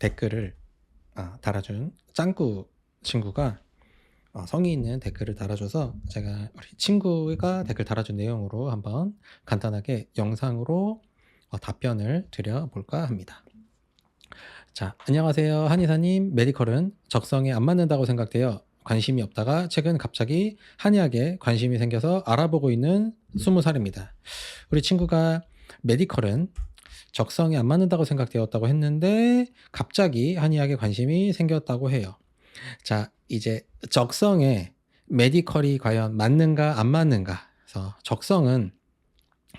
댓글을 달아준 짱구 친구가 성의 있는 댓글을 달아줘서 제가 우리 친구가 댓글 달아준 내용으로 한번 간단하게 영상으로 답변을 드려볼까 합니다. 자, 안녕하세요. 한의사님, 메디컬은 적성에 안 맞는다고 생각되어 관심이 없다가 최근 갑자기 한의학에 관심이 생겨서 알아보고 있는 20살입니다. 우리 친구가 메디컬은 적성에 안 맞는다고 생각되었다고 했는데 갑자기 한의학에 관심이 생겼다고 해요. 자, 이제 적성에 메디컬이 과연 맞는가 안 맞는가. 그래서 적성은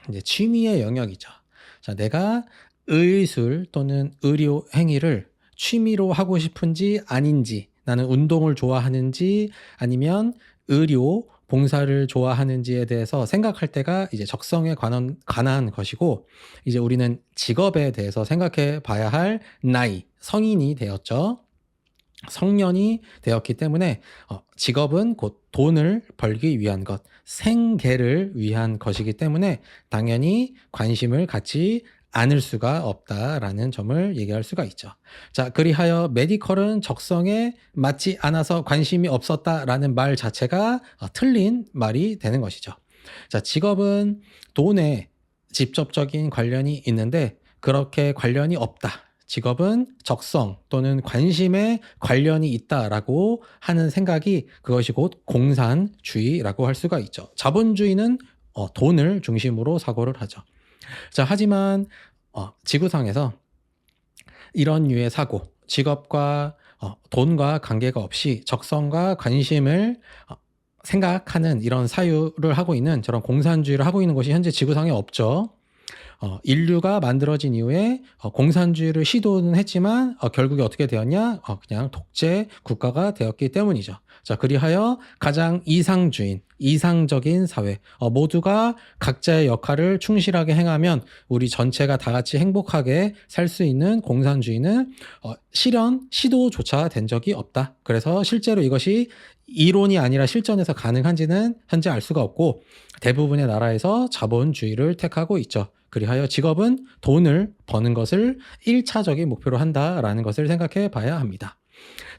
이제 취미의 영역이죠. 자, 내가 의술 또는 의료 행위를 취미로 하고 싶은지 아닌지, 나는 운동을 좋아하는지 아니면 의료 봉사를 좋아하는지에 대해서 생각할 때가 이제 적성에 관한 것이고, 이제 우리는 직업에 대해서 생각해 봐야 할 나이, 성인이 되었죠. 성년이 되었기 때문에 직업은 곧 돈을 벌기 위한 것, 생계를 위한 것이기 때문에 당연히 관심을 갖지 않을 수가 없다라는 점을 얘기할 수가 있죠. 자, 그리하여 메디컬은 적성에 맞지 않아서 관심이 없었다라는 말 자체가 틀린 말이 되는 것이죠. 자, 직업은 돈에 직접적인 관련이 있는데 그렇게 관련이 없다. 직업은 적성 또는 관심에 관련이 있다라고 하는 생각이 그것이 곧 공산주의라고 할 수가 있죠. 자본주의는 돈을 중심으로 사고를 하죠. 자, 하지만 지구상에서 이런 류의 사고, 직업과 돈과 관계가 없이 적성과 관심을 생각하는 이런 사유를 하고 있는 저런 공산주의를 하고 있는 것이 현재 지구상에 없죠. 인류가 만들어진 이후에 공산주의를 시도는 했지만 결국에 어떻게 되었냐? 그냥 독재 국가가 되었기 때문이죠. 자, 그리하여 가장 이상적인 사회, 모두가 각자의 역할을 충실하게 행하면 우리 전체가 다 같이 행복하게 살 수 있는 공산주의는 시도조차 된 적이 없다. 그래서 실제로 이것이 이론이 아니라 실전에서 가능한지는 현재 알 수가 없고 대부분의 나라에서 자본주의를 택하고 있죠. 그리하여 직업은 돈을 버는 것을 1차적인 목표로 한다라는 것을 생각해 봐야 합니다.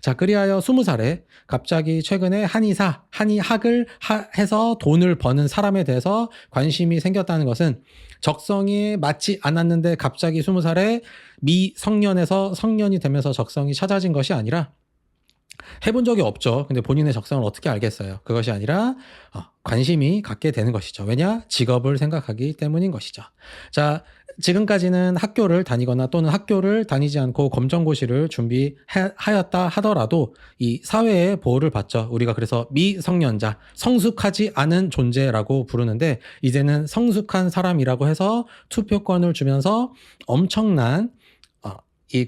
자, 그리하여 20살에 갑자기 최근에 한의학을 해서 돈을 버는 사람에 대해서 관심이 생겼다는 것은 적성이 맞지 않았는데 갑자기 20살에 미성년에서 성년이 되면서 적성이 찾아진 것이 아니라 해본 적이 없죠. 근데 본인의 적성을 어떻게 알겠어요? 그것이 아니라 관심이 갖게 되는 것이죠. 왜냐? 직업을 생각하기 때문인 것이죠. 자, 지금까지는 학교를 다니거나 또는 학교를 다니지 않고 검정고시를 준비하였다 하더라도 이 사회의 보호를 받죠. 우리가 그래서 미성년자, 성숙하지 않은 존재라고 부르는데 이제는 성숙한 사람이라고 해서 투표권을 주면서 엄청난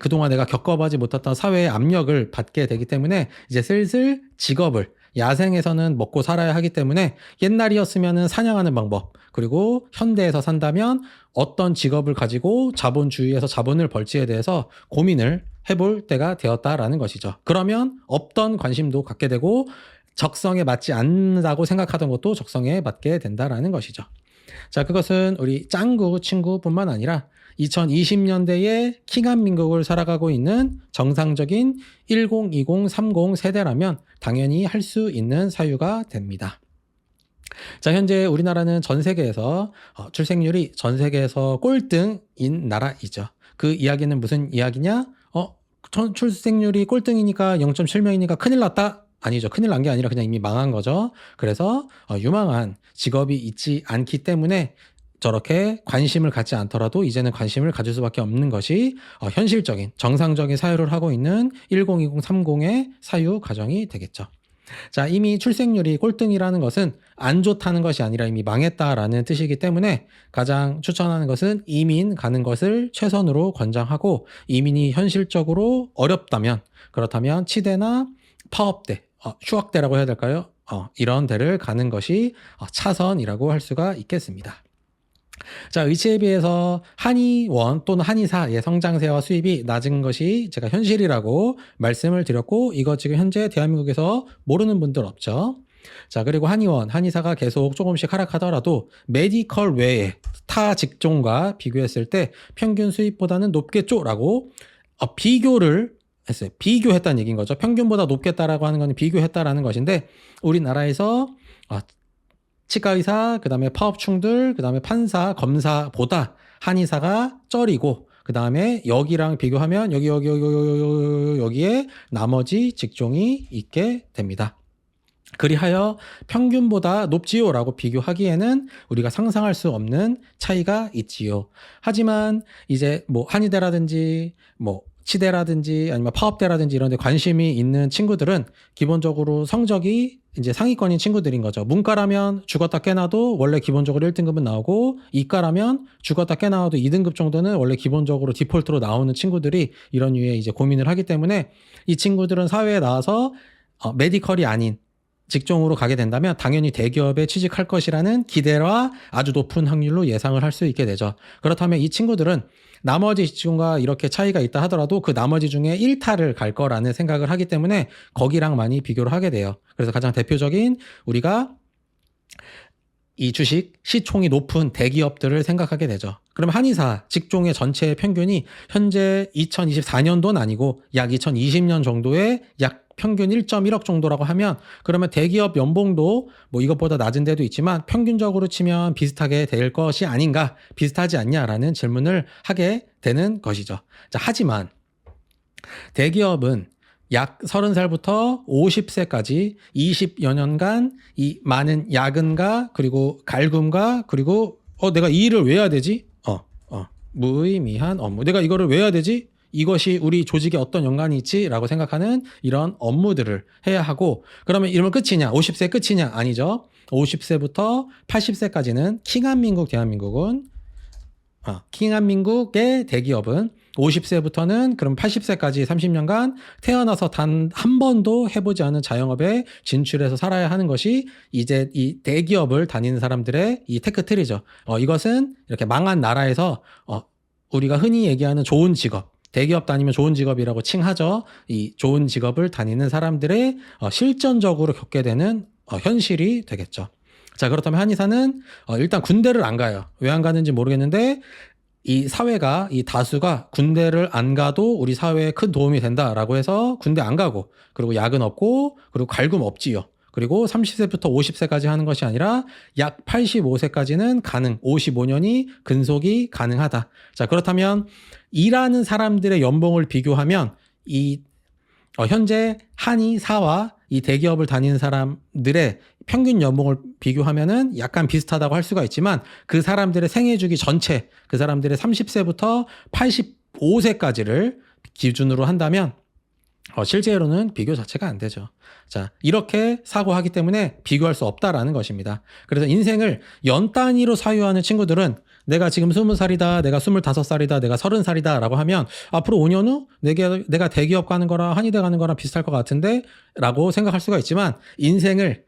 그동안 내가 겪어보지 못했던 사회의 압력을 받게 되기 때문에 이제 슬슬 직업을 야생에서는 먹고 살아야 하기 때문에 옛날이었으면은 사냥하는 방법, 그리고 현대에서 산다면 어떤 직업을 가지고 자본주의에서 자본을 벌지에 대해서 고민을 해볼 때가 되었다라는 것이죠. 그러면 없던 관심도 갖게 되고 적성에 맞지 않는다고 생각하던 것도 적성에 맞게 된다라는 것이죠. 자, 그것은 우리 짱구 친구뿐만 아니라 2020년대에 킹한민국을 살아가고 있는 정상적인 1020, 30 세대라면 당연히 할 수 있는 사유가 됩니다. 자, 현재 우리나라는 전 세계에서 출생률이 전 세계에서 꼴등인 나라이죠. 그 이야기는 무슨 이야기냐? 출생률이 꼴등이니까 0.7명이니까 큰일 났다? 아니죠. 큰일 난 게 아니라 그냥 이미 망한 거죠. 그래서 유망한 직업이 있지 않기 때문에 저렇게 관심을 갖지 않더라도 이제는 관심을 가질 수밖에 없는 것이 현실적인 정상적인 사유를 하고 있는 1020, 30의 사유 과정이 되겠죠. 자, 이미 출생률이 꼴등이라는 것은 안 좋다는 것이 아니라 이미 망했다라는 뜻이기 때문에 가장 추천하는 것은 이민 가는 것을 최선으로 권장하고, 이민이 현실적으로 어렵다면, 그렇다면 치대나 파업대, 휴학대라고 해야 될까요? 이런 데를 가는 것이 차선이라고 할 수가 있겠습니다. 자, 의치에 비해서 한의원 또는 한의사의 성장세와 수입이 낮은 것이 제가 현실이라고 말씀을 드렸고, 이거 지금 현재 대한민국에서 모르는 분들 없죠. 자, 그리고 한의원, 한의사가 계속 조금씩 하락하더라도 메디컬 외에 타 직종과 비교했을 때 평균 수입보다는 높겠죠라고 비교를 했어요. 비교했다는 얘기인 거죠. 평균보다 높겠다라고 하는 건 비교했다라는 것인데 우리나라에서 치과의사, 그 다음에 파업충들, 그 다음에 판사, 검사보다 한의사가 쩔이고 그 다음에 여기랑 비교하면 여기에 나머지 직종이 있게 됩니다. 그리하여 평균보다 높지요 라고 비교하기에는 우리가 상상할 수 없는 차이가 있지요. 하지만 이제 뭐 한의대라든지 뭐 치대라든지 아니면 파업대라든지 이런 데 관심이 있는 친구들은 기본적으로 성적이 이제 상위권인 친구들인 거죠. 문과라면 죽었다 깨나도 원래 기본적으로 1등급은 나오고 이과라면 죽었다 깨나도 2등급 정도는 원래 기본적으로 디폴트로 나오는 친구들이 이런 류의 이제 고민을 하기 때문에 이 친구들은 사회에 나와서 메디컬이 아닌 직종으로 가게 된다면 당연히 대기업에 취직할 것이라는 기대와 아주 높은 확률로 예상을 할 수 있게 되죠. 그렇다면 이 친구들은 나머지 직종과 이렇게 차이가 있다 하더라도 그 나머지 중에 1타를 갈 거라는 생각을 하기 때문에 거기랑 많이 비교를 하게 돼요. 그래서 가장 대표적인 우리가 이 주식 시총이 높은 대기업들을 생각하게 되죠. 그럼 한의사 직종의 전체 평균이 현재 2024년도는 아니고 약 2020년 정도의 약 평균 1.1억 정도라고 하면 그러면 대기업 연봉도 뭐 이것보다 낮은 데도 있지만 평균적으로 치면 비슷하게 될 것이 아닌가, 비슷하지 않냐라는 질문을 하게 되는 것이죠. 자, 하지만 대기업은 약 30살부터 50세까지 20여 년간 이 많은 야근과 그리고 갈굼과 그리고 내가 이 일을 왜 해야 되지? 무의미한 업무. 내가 이거를 왜 해야 되지? 이것이 우리 조직에 어떤 연관이 있지? 라고 생각하는 이런 업무들을 해야 하고 그러면 이러면 끝이냐? 50세 끝이냐? 아니죠. 50세부터 80세까지는 킹한민국 대한민국은 킹한민국의 대기업은 50세부터는 그럼 80세까지 30년간 태어나서 단 한 번도 해보지 않은 자영업에 진출해서 살아야 하는 것이 이제 이 대기업을 다니는 사람들의 이 테크트리죠. 이것은 이렇게 망한 나라에서 우리가 흔히 얘기하는 좋은 직업, 대기업 다니면 좋은 직업이라고 칭하죠. 이 좋은 직업을 다니는 사람들의 실전적으로 겪게 되는 현실이 되겠죠. 자, 그렇다면 한의사는 일단 군대를 안 가요. 왜 안 가는지 모르겠는데 이 사회가 이 다수가 군대를 안 가도 우리 사회에 큰 도움이 된다라고 해서 군대 안 가고 그리고 야근 없고 그리고 갈굼 없지요. 그리고 30세부터 50세까지 하는 것이 아니라 약 85세까지는 가능, 55년이 근속이 가능하다. 자, 그렇다면 일하는 사람들의 연봉을 비교하면 이 현재 한의사와 이 대기업을 다니는 사람들의 평균 연봉을 비교하면은 약간 비슷하다고 할 수가 있지만 그 사람들의 생애주기 전체, 그 사람들의 30세부터 85세까지를 기준으로 한다면 실제로는 비교 자체가 안 되죠. 자, 이렇게 사고하기 때문에 비교할 수 없다라는 것입니다. 그래서 인생을 연 단위로 사유하는 친구들은 내가 지금 20살이다, 내가 25살이다, 내가 30살이다 라고 하면 앞으로 5년 후 내가 대기업 가는 거랑 한의대 가는 거랑 비슷할 것 같은데 라고 생각할 수가 있지만 인생을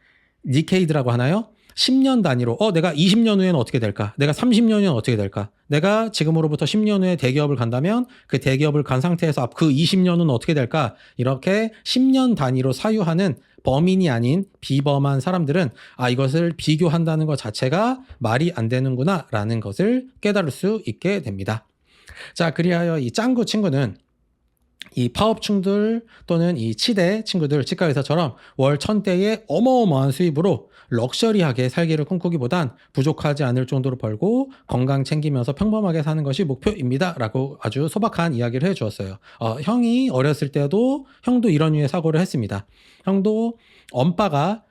니케이드라고 하나요? 10년 단위로 내가 20년 후에는 어떻게 될까? 내가 30년 후에는 어떻게 될까? 내가 지금으로부터 10년 후에 대기업을 간다면 그 대기업을 간 상태에서 그 20년 후는 어떻게 될까? 이렇게 10년 단위로 사유하는 범인이 아닌 비범한 사람들은 이것을 비교한다는 것 자체가 말이 안 되는구나 라는 것을 깨달을 수 있게 됩니다. 자, 그리하여 이 짱구 친구는 이 파업충들 또는 이 치대 친구들, 치과의사처럼 월 1000대의 어마어마한 수입으로 럭셔리하게 살기를 꿈꾸기보단 부족하지 않을 정도로 벌고 건강 챙기면서 평범하게 사는 것이 목표입니다 라고 아주 소박한 이야기를 해주었어요. 형이 어렸을 때도 형도 이런 류의 사고를 했습니다. 형도 엄빠가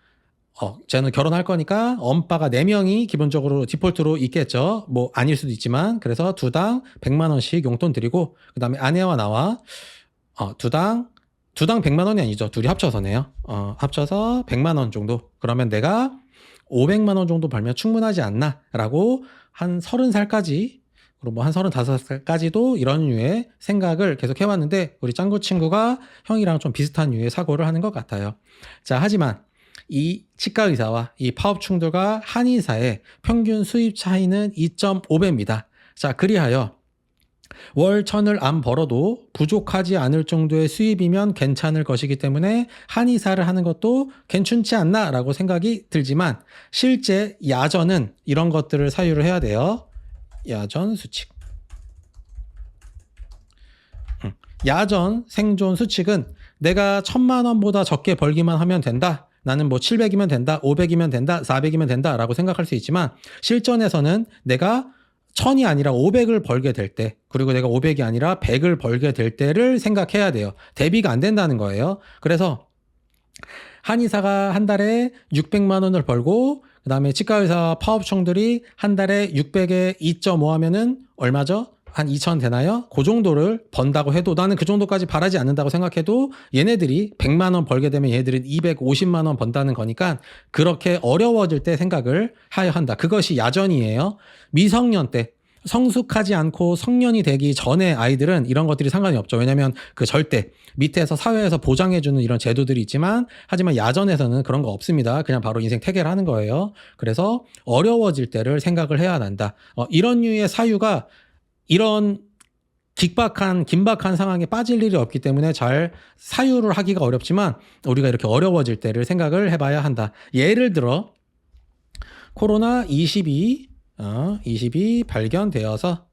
쟤는 결혼할 거니까 엄빠가 4명이 기본적으로 디폴트로 있겠죠. 뭐 아닐 수도 있지만 그래서 두당 100만 원씩 용돈 드리고 그 다음에 아내와 나와 두당 100만 원이 아니죠. 둘이 합쳐서네요. 합쳐서 100만 원 정도. 그러면 내가 500만 원 정도 벌면 충분하지 않나? 라고 한 30살까지, 그리고 뭐 한 35살까지도 이런 류의 생각을 계속 해왔는데, 우리 짱구 친구가 형이랑 좀 비슷한 류의 사고를 하는 것 같아요. 자, 하지만 이 치과의사와 이 파업충들과 한의사의 평균 수입 차이는 2.5배입니다. 자, 그리하여 월 1000을 안 벌어도 부족하지 않을 정도의 수입이면 괜찮을 것이기 때문에 한의사를 하는 것도 괜찮지 않나 라고 생각이 들지만 실제 야전은 이런 것들을 사유를 해야 돼요. 야전 수칙. 야전 생존 수칙은 내가 1,000만 원보다 적게 벌기만 하면 된다. 나는 뭐 700이면 된다, 500이면 된다, 400이면 된다 라고 생각할 수 있지만 실전에서는 내가 1,000이 아니라 500을 벌게 될 때, 그리고 내가 500이 아니라 100을 벌게 될 때를 생각해야 돼요. 대비가 안 된다는 거예요. 그래서 한의사가 한 달에 600만 원을 벌고 그다음에 치과의사 파업총들이 한 달에 600에 2.5 하면은 얼마죠? 한 2천 되나요? 그 정도를 번다고 해도 나는 그 정도까지 바라지 않는다고 생각해도 얘네들이 100만 원 벌게 되면 얘네들은 250만 원 번다는 거니까 그렇게 어려워질 때 생각을 해야 한다. 그것이 야전이에요. 미성년 때 성숙하지 않고 성년이 되기 전에 아이들은 이런 것들이 상관이 없죠. 왜냐하면 그 절대 밑에서 사회에서 보장해주는 이런 제도들이 있지만 하지만 야전에서는 그런 거 없습니다. 그냥 바로 인생 태계를 하는 거예요. 그래서 어려워질 때를 생각을 해야 한다. 이런 류의 사유가 이런 긴박한 상황에 빠질 일이 없기 때문에 잘 사유를 하기가 어렵지만 우리가 이렇게 어려워질 때를 생각을 해봐야 한다. 예를 들어 코로나 22 발견되어서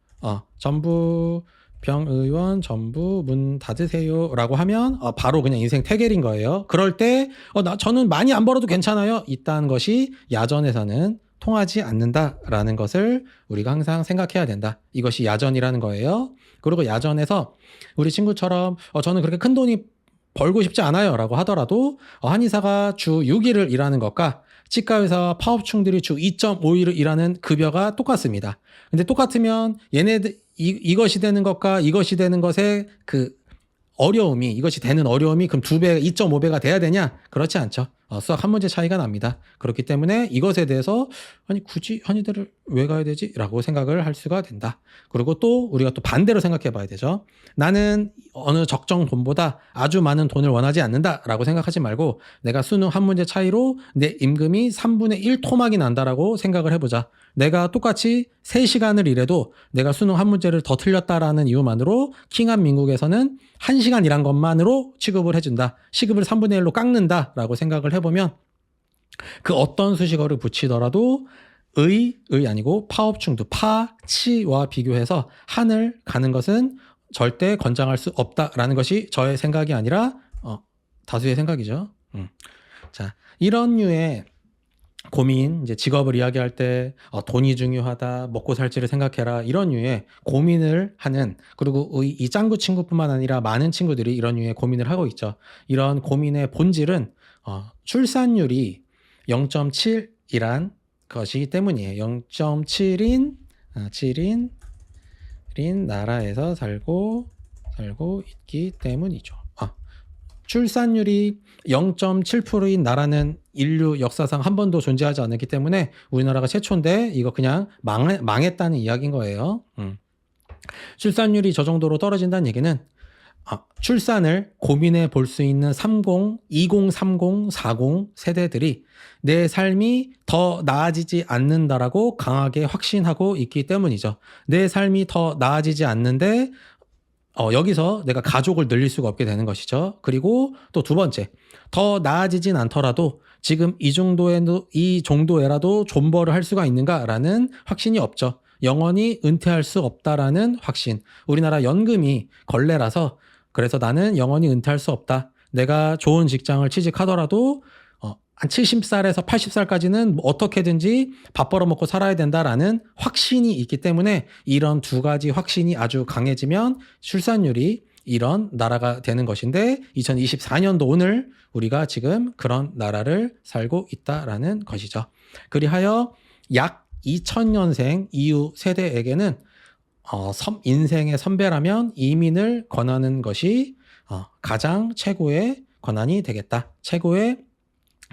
전부 병의원 전부 문 닫으세요 라고 하면 바로 그냥 인생 태겔인 거예요. 그럴 때 저는 많이 안 벌어도 괜찮아요. 이딴 것이 야전에서는 통하지 않는다라는 것을 우리가 항상 생각해야 된다. 이것이 야전이라는 거예요. 그리고 야전에서 우리 친구처럼 저는 그렇게 큰 돈이 벌고 싶지 않아요 라고 하더라도 한의사가 주 6일을 일하는 것과 치과의사 파업충들이 주 2.5일을 일하는 급여가 똑같습니다. 근데 똑같으면 얘네들 이것이 되는 것과 이것이 되는 것의 그 어려움이 이것이 되는 어려움이 그럼 2배, 2.5배가 돼야 되냐? 그렇지 않죠. 수학 한 문제 차이가 납니다. 그렇기 때문에 이것에 대해서 아니 굳이 한의대를 왜 가야 되지? 라고 생각을 할 수가 된다. 그리고 또 우리가 또 반대로 생각해 봐야 되죠. 나는 어느 적정 돈보다 아주 많은 돈을 원하지 않는다 라고 생각하지 말고 내가 수능 한 문제 차이로 내 임금이 3분의 1 토막이 난다라고 생각을 해보자. 내가 똑같이 3시간을 일해도 내가 수능 한 문제를 더 틀렸다라는 이유만으로 킹한 민국에서는 1시간 일한 것만으로 취급을 해준다. 시급을 3분의 1로 깎는다라고 생각을 해보면 그 어떤 수식어를 붙이더라도 의 아니고 파업충도 파치와 비교해서 한을 가는 것은 절대 권장할 수 없다라는 것이 저의 생각이 아니라 다수의 생각이죠. 자, 이런 류의 고민, 이제 직업을 이야기할 때 돈이 중요하다, 먹고 살지를 생각해라 이런 류의 고민을 하는 그리고 이 짱구 친구뿐만 아니라 많은 친구들이 이런 류의 고민을 하고 있죠. 이런 고민의 본질은 출산율이 0.7이란 것이기 때문이에요. 0.7인 나라에서 살고 있기 때문이죠. 출산율이 0.7%인 나라는 인류 역사상 한 번도 존재하지 않았기 때문에 우리나라가 최초인데 이거 그냥 망했다는 이야기인 거예요. 출산율이 저 정도로 떨어진다는 얘기는 출산을 고민해 볼 수 있는 2030, 40 세대들이 내 삶이 더 나아지지 않는다라고 강하게 확신하고 있기 때문이죠. 내 삶이 더 나아지지 않는데 여기서 내가 가족을 늘릴 수가 없게 되는 것이죠. 그리고 또 두 번째, 더 나아지진 않더라도 지금 이 정도에라도 존버를 할 수가 있는가라는 확신이 없죠. 영원히 은퇴할 수 없다라는 확신. 우리나라 연금이 걸레라서 그래서 나는 영원히 은퇴할 수 없다. 내가 좋은 직장을 취직하더라도 한 70살에서 80살까지는 어떻게든지 밥 벌어먹고 살아야 된다라는 확신이 있기 때문에 이런 두 가지 확신이 아주 강해지면 출산율이 이런 나라가 되는 것인데 2024년도 오늘 우리가 지금 그런 나라를 살고 있다라는 것이죠. 그리하여 약 2000년생 이후 세대에게는 인생의 선배라면 이민을 권하는 것이 가장 최고의 권한이 되겠다. 최고의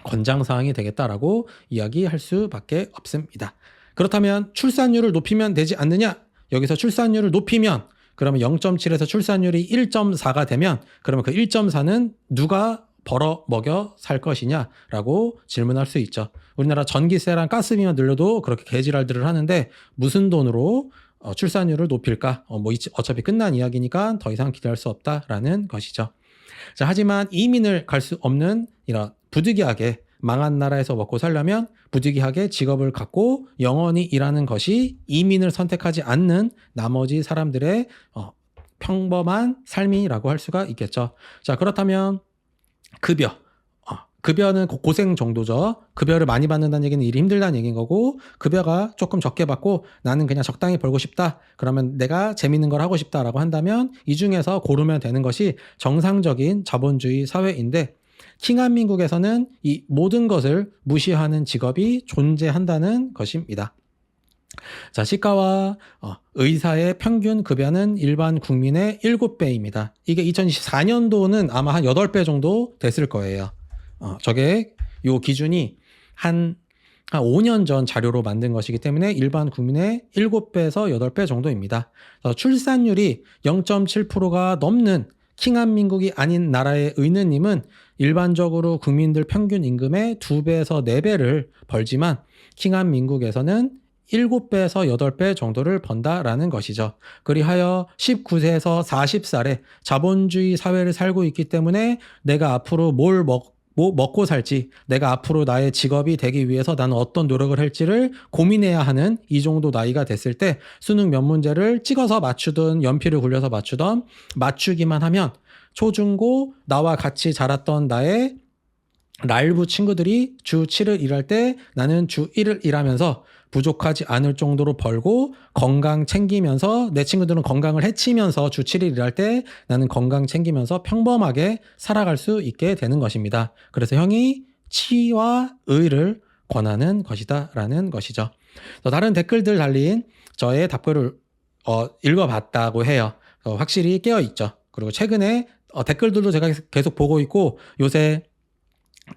권장사항이 되겠다라고 이야기할 수밖에 없습니다. 그렇다면 출산율을 높이면 되지 않느냐? 여기서 출산율을 높이면 그러면 0.7에서 출산율이 1.4가 되면 그러면 그 1.4는 누가 벌어먹여 살 것이냐라고 질문할 수 있죠. 우리나라 전기세랑 가스비만 늘려도 그렇게 개지랄들을 하는데 무슨 돈으로 출산율을 높일까? 어차피 끝난 이야기니까 더 이상 기대할 수 없다라는 것이죠. 자, 하지만 이민을 갈 수 없는 이런 부득이하게 망한 나라에서 먹고 살려면 부득이하게 직업을 갖고 영원히 일하는 것이 이민을 선택하지 않는 나머지 사람들의 평범한 삶이라고 할 수가 있겠죠. 자, 그렇다면 급여. 급여는 고생 정도죠. 급여를 많이 받는다는 얘기는 일이 힘들다는 얘기인 거고, 급여가 조금 적게 받고 나는 그냥 적당히 벌고 싶다. 그러면 내가 재밌는 걸 하고 싶다라고 한다면 이 중에서 고르면 되는 것이 정상적인 자본주의 사회인데, 킹한민국에서는 이 모든 것을 무시하는 직업이 존재한다는 것입니다. 자, 치과와 의사의 평균 급여는 일반 국민의 7배입니다. 이게 2024년도는 아마 한 8배 정도 됐을 거예요. 저게 요 기준이 한 5년 전 자료로 만든 것이기 때문에 일반 국민의 7배에서 8배 정도입니다. 출산율이 0.7%가 넘는 킹한민국이 아닌 나라의 의느님은 일반적으로 국민들 평균 임금의 2배에서 4배를 벌지만 킹한민국에서는 7배에서 8배 정도를 번다라는 것이죠. 그리하여 19세에서 40살에 자본주의 사회를 살고 있기 때문에 내가 앞으로 뭘 먹고 살지, 내가 앞으로 나의 직업이 되기 위해서 나는 어떤 노력을 할지를 고민해야 하는 이 정도 나이가 됐을 때 수능 몇 문제를 찍어서 맞추든 연필을 굴려서 맞추던 맞추기만 하면 초중고 나와 같이 자랐던 나의 랄부 친구들이 주 7을 일할 때 나는 주 1을 일하면서 부족하지 않을 정도로 벌고 건강 챙기면서, 내 친구들은 건강을 해치면서 주 7일 일할 때 나는 건강 챙기면서 평범하게 살아갈 수 있게 되는 것입니다. 그래서 형이 치와 의를 권하는 것이다 라는 것이죠. 다른 댓글들 달린 저의 답글을 읽어봤다고 해요. 확실히 깨어있죠. 그리고 최근에 댓글들도 제가 계속 보고 있고, 요새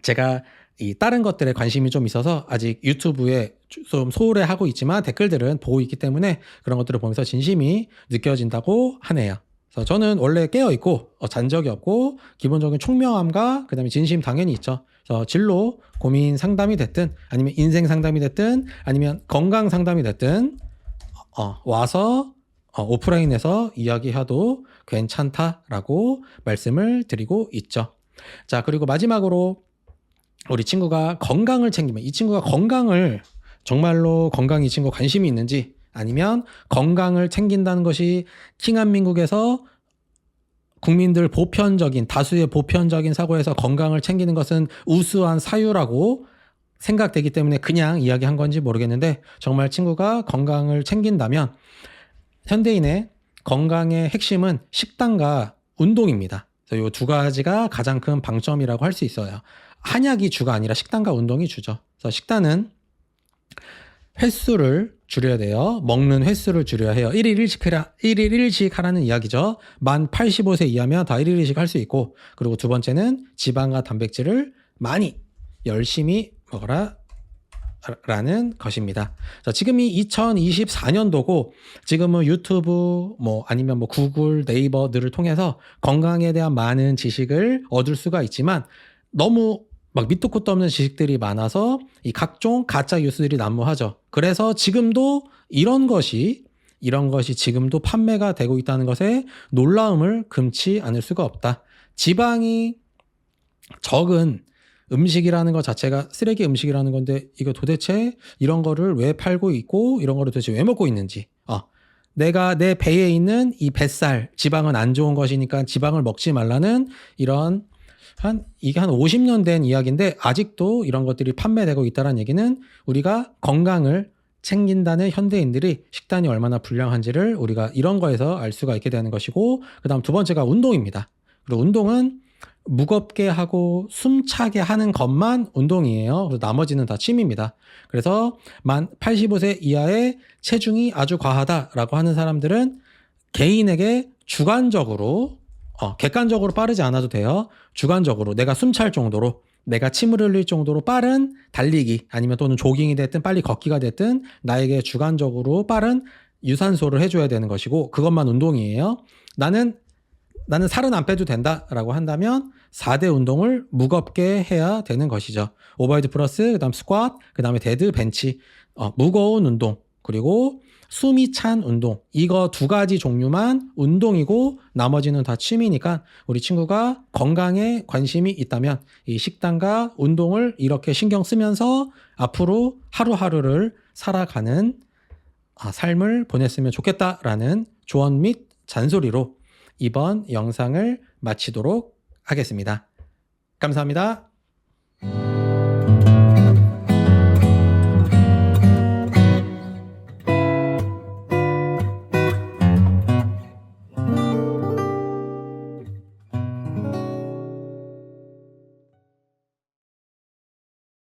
제가 이 다른 것들에 관심이 좀 있어서 아직 유튜브에 좀 소홀히 하고 있지만 댓글들은 보고 있기 때문에 그런 것들을 보면서 진심이 느껴진다고 하네요. 그래서 저는 원래 깨어있고 잔 적이 없고 기본적인 총명함과 그다음에 진심 당연히 있죠. 그래서 진로 고민 상담이 됐든 아니면 인생 상담이 됐든 아니면 건강 상담이 됐든 와서 오프라인에서 이야기해도 괜찮다라고 말씀을 드리고 있죠. 자, 그리고 마지막으로 우리 친구가 건강을 챙기면, 이 친구가 건강을 정말로 이 친구 관심이 있는지, 아니면 건강을 챙긴다는 것이 킹한민국에서 국민들 다수의 보편적인 사고에서 건강을 챙기는 것은 우수한 사유라고 생각되기 때문에 그냥 이야기한 건지 모르겠는데, 정말 친구가 건강을 챙긴다면 현대인의 건강의 핵심은 식단과 운동입니다. 그래서 이 두 가지가 가장 큰 방점이라고 할 수 있어요. 한약이 주가 아니라 식단과 운동이 주죠. 그래서 식단은 횟수를 줄여야 돼요. 먹는 횟수를 줄여야 해요. 1일 1식 하라는 이야기죠. 만 85세 이하면 다 1일 1식 할 수 있고, 그리고 두 번째는 지방과 단백질을 많이 열심히 먹어라 라는 것입니다. 자, 지금이 2024년도고 지금은 유튜브 아니면 구글, 네이버들을 통해서 건강에 대한 많은 지식을 얻을 수가 있지만 너무 밑도 끝도 없는 지식들이 많아서 이 각종 가짜 뉴스들이 난무하죠. 그래서 지금도 이런 것이 지금도 판매가 되고 있다는 것에 놀라움을 금치 않을 수가 없다. 지방이 적은 음식이라는 것 자체가 쓰레기 음식이라는 건데, 이거 도대체 이런 거를 왜 팔고 있고 이런 거를 도대체 왜 먹고 있는지, 내가 내 배에 있는 이 뱃살, 지방은 안 좋은 것이니까 지방을 먹지 말라는 이런 이게 한 50년 된 이야기인데 아직도 이런 것들이 판매되고 있다는 얘기는 우리가 건강을 챙긴다는 현대인들이 식단이 얼마나 불량한지를 우리가 이런 거에서 알 수가 있게 되는 것이고, 그 다음 두 번째가 운동입니다. 그리고 운동은 무겁게 하고 숨차게 하는 것만 운동이에요. 그래서 나머지는 다 취미입니다. 그래서 만 85세 이하의 체중이 아주 과하다라고 하는 사람들은 개인에게 주관적으로, 객관적으로 빠르지 않아도 돼요. 주관적으로 내가 숨찰 정도로, 내가 침을 흘릴 정도로 빠른 달리기 아니면 또는 조깅이 됐든 빨리 걷기가 됐든 나에게 주관적으로 빠른 유산소를 해줘야 되는 것이고, 그것만 운동이에요. 나는 살은 안 빼도 된다라고 한다면 4대 운동을 무겁게 해야 되는 것이죠. 오버헤드 프레스, 그다음 스쿼트, 그다음에 데드 벤치, 무거운 운동, 그리고 숨이 찬 운동, 이거 두 가지 종류만 운동이고 나머지는 다 취미니까 우리 친구가 건강에 관심이 있다면 이 식단과 운동을 이렇게 신경 쓰면서 앞으로 하루하루를 살아가는 삶을 보냈으면 좋겠다라는 조언 및 잔소리로 이번 영상을 마치도록 하겠습니다. 감사합니다.